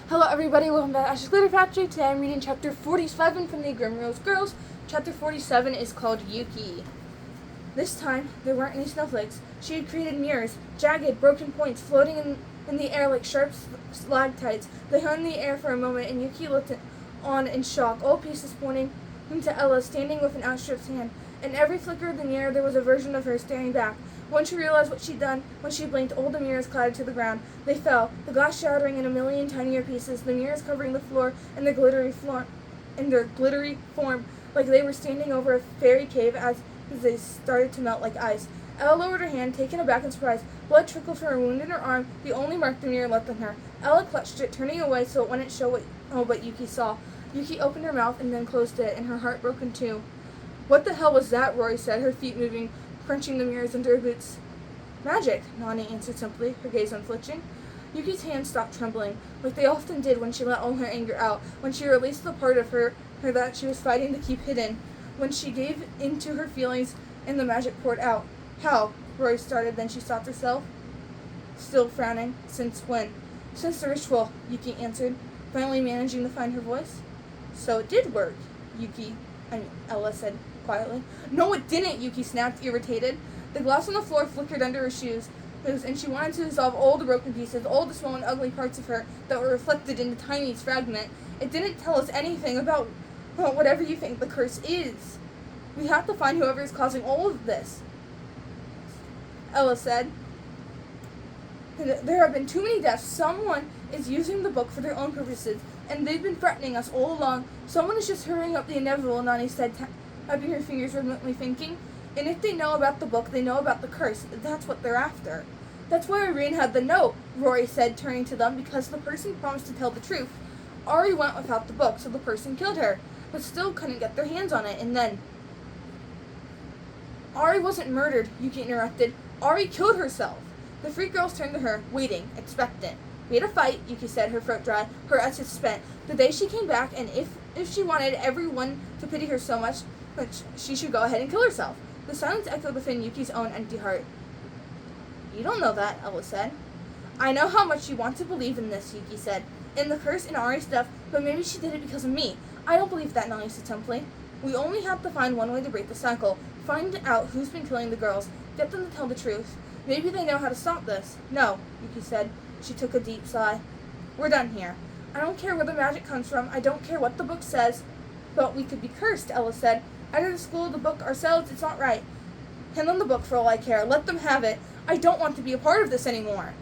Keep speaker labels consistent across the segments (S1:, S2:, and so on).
S1: Hello everybody, welcome back to Ash's Glitter Factory. Today I'm reading chapter 47 from the Grimrose Girls. Chapter 47 is called Yuki. This time, there weren't any snowflakes. She had created mirrors, jagged, broken points floating in the air like sharp stalactites. They hung in the air for a moment, and Yuki looked on in shock, all pieces pointing to Ella, standing with an outstretched hand. In every flicker of the mirror, there was a version of her staring back. When she realized what she'd done, when she blinked, all the mirrors clattered to the ground. They fell, the glass shattering in a million tinier pieces, the mirrors covering the floor in their glittery form, like they were standing over a fairy cave as they started to melt like ice. Ella lowered her hand, taken aback and surprised. Blood trickled from her wound in her arm, the only mark the mirror left on her. Ella clutched it, turning away so it wouldn't show what Yuki saw. Yuki opened her mouth and then closed it, and her heart broke in two. "What the hell was that?" Rory said, her feet moving, crunching the mirrors under her boots. "Magic," Nani answered simply, her gaze unflinching. Yuki's hands stopped trembling, like they often did when she let all her anger out, when she released the part of her that she was fighting to keep hidden, when she gave in to her feelings and the magic poured out. "How?" Rory started, then she stopped herself, still frowning. "Since when?" "Since the ritual," Yuki answered, finally managing to find her voice. "So it did work," Ella said quietly. "No, it didn't," Yuki snapped, irritated. The glass on the floor flickered under her shoes, and she wanted to dissolve all the broken pieces, all the small and ugly parts of her that were reflected in the tiniest fragment. "It didn't tell us anything about whatever you think the curse is. We have to find whoever is causing all of this," Ella said. "There have been too many deaths. Someone is using the book for their own purposes, and they've been threatening us all along. Someone is just hurrying up the inevitable," Nani said, tapping her fingers rhythmically, thinking. "And if they know about the book, they know about the curse. That's what they're after." "That's why Irene had the note," Rory said, turning to them, "because the person promised to tell the truth. Ari went without the book, so the person killed her, but still couldn't get their hands on it, and then—" "Ari wasn't murdered," Yuki interrupted. "Ari killed herself." The three girls turned to her, waiting, expectant. "We had a fight," Yuki said, her throat dry, her essence spent. "The day she came back, and if she wanted everyone to pity her so much, she should go ahead and kill herself." The silence echoed within Yuki's own empty heart. "You don't know that," Ella said. "I know how much you want to believe in this," Yuki said. "In the curse and Ari's stuff, but maybe she did it because of me." "I don't believe that," Nani said simply. "We only have to find one way to break the cycle. Find out who's been killing the girls. Get them to tell the truth. Maybe they know how to stop this." "No," Yuki said. She took a deep sigh. "We're done here. I don't care where the magic comes from. I don't care what the book says." "But we could be cursed," Ella said. "Out of the school of the book ourselves, it's not right. Hand them the book for all I care. Let them have it. I don't want to be a part of this anymore."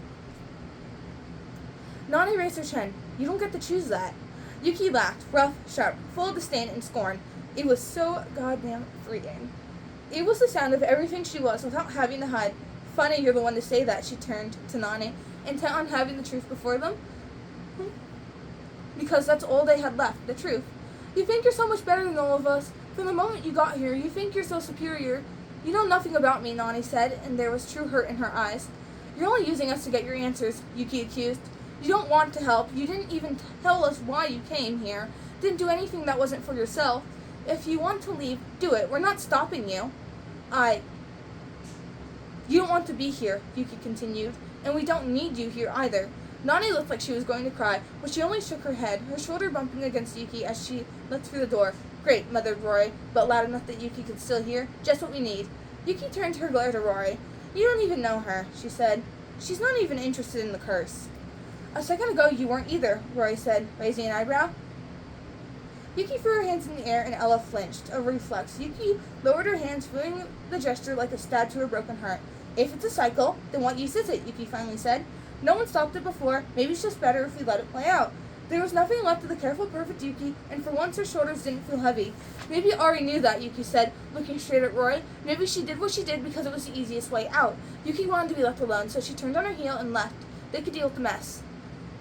S1: Nani raised her chin. "You don't get to choose that." Yuki laughed, rough, sharp, full of disdain and scorn. It was so goddamn freeing. It was the sound of everything she was without having to hide. "Funny you're the one to say that," she turned to Nani, intent on having the truth before them. Because that's all they had left, the truth. "You think you're so much better than all of us. From the moment you got here, you think you're so superior." "You know nothing about me," Nani said, and there was true hurt in her eyes. "You're only using us to get your answers," Yuki accused. "You don't want to help. You didn't even tell us why you came here. Didn't do anything that wasn't for yourself. If you want to leave, do it. We're not stopping you." "You don't want to be here," Yuki continued, "and we don't need you here either." Nani looked like she was going to cry, but she only shook her head, her shoulder bumping against Yuki as she looked through the door. "Great," muttered Rory, but loud enough that Yuki could still hear. "Just what we need." Yuki turned her glare to Rory. "You don't even know her," she said. "She's not even interested in the curse." "A second ago you weren't either," Rory said, raising an eyebrow. Yuki threw her hands in the air and Ella flinched, a reflex. Yuki lowered her hands, feeling the gesture like a stab to her broken heart. "If it's a cycle, then what use is it?" Yuki finally said. "No one stopped it before. Maybe it's just better if we let it play out." There was nothing left of the careful, perfect Yuki, and for once her shoulders didn't feel heavy. "Maybe Ari knew that," Yuki said, looking straight at Rory. "Maybe she did what she did because it was the easiest way out." Yuki wanted to be left alone, so she turned on her heel and left. They could deal with the mess.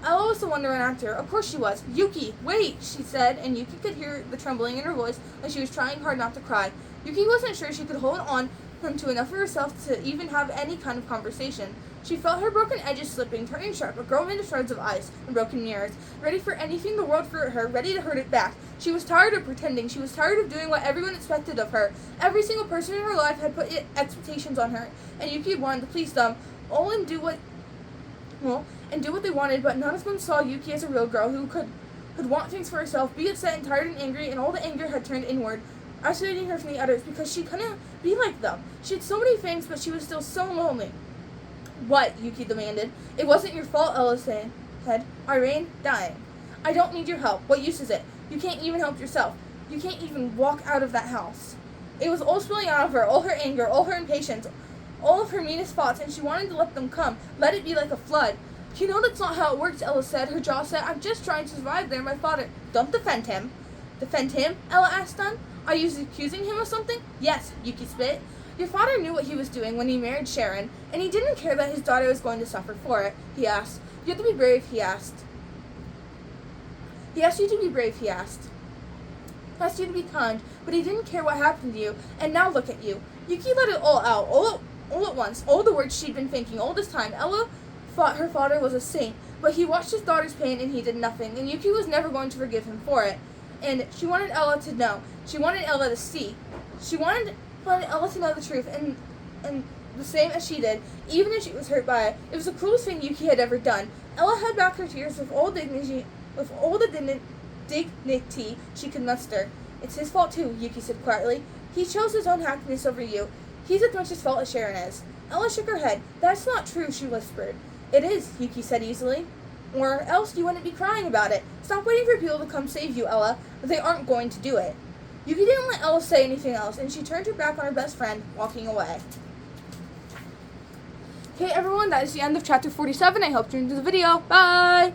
S1: Ella was the one to run after her. Of course she was. "Yuki, wait," she said, and Yuki could hear the trembling in her voice like she was trying hard not to cry. Yuki wasn't sure she could hold on to enough of herself to even have any kind of conversation. She felt her broken edges slipping, turning sharp, a girl made of shards of ice and broken mirrors, ready for anything the world threw at her, ready to hurt it back. She was tired of pretending. She was tired of doing what everyone expected of her. Every single person in her life had put expectations on her, and Yuki wanted to please them, all and do what well, and do what they wanted, but none of them saw Yuki as a real girl who could want things for herself, be upset and tired and angry, and all the anger had turned inward, isolating her from the others because she couldn't be like them. She had so many things, but she was still so lonely. What? Yuki demanded. It wasn't your fault, Ella said, irate, dying. I don't need your help. What use is it? You can't even help yourself. You can't even walk out of that house. It was all spilling out of her, all her anger, all her impatience, all of her meanest thoughts, and she wanted to let them come, let it be like a flood. You know that's not how it works, Ella said, her jaw set. I'm just trying to survive there, my father. Don't defend him. Defend him? Ella asked, stunned. Are you accusing him of something? Yes, Yuki spit. Your father knew what he was doing when he married Sharon, and he didn't care that his daughter was going to suffer for it, he asked. You have to be brave, he asked. He asked you to be brave, he asked. He asked you to be kind, but he didn't care what happened to you, and now look at you. Yuki let it all out, all at once, all the words she'd been thinking all this time. Ella thought her father was a saint, but he watched his daughter's pain and he did nothing, and Yuki was never going to forgive him for it. And she wanted Ella to know. She wanted Ella to see. She wanted Ella to know the truth, and the same as she did, even if she was hurt by it. It was the cruelest thing Yuki had ever done. Ella held back her tears with all the dignity she could muster. It's his fault too, Yuki said quietly. He chose his own happiness over you. He's as much his fault as Sharon is. Ella shook her head. That's not true, she whispered. It is, Yuki said easily. Or else you wouldn't be crying about it. Stop waiting for people to come save you, Ella. They aren't going to do it. Yuki didn't let Ella say anything else, and she turned her back on her best friend, walking away. Okay, everyone, that is the end of chapter 47. I hope you enjoyed the video. Bye!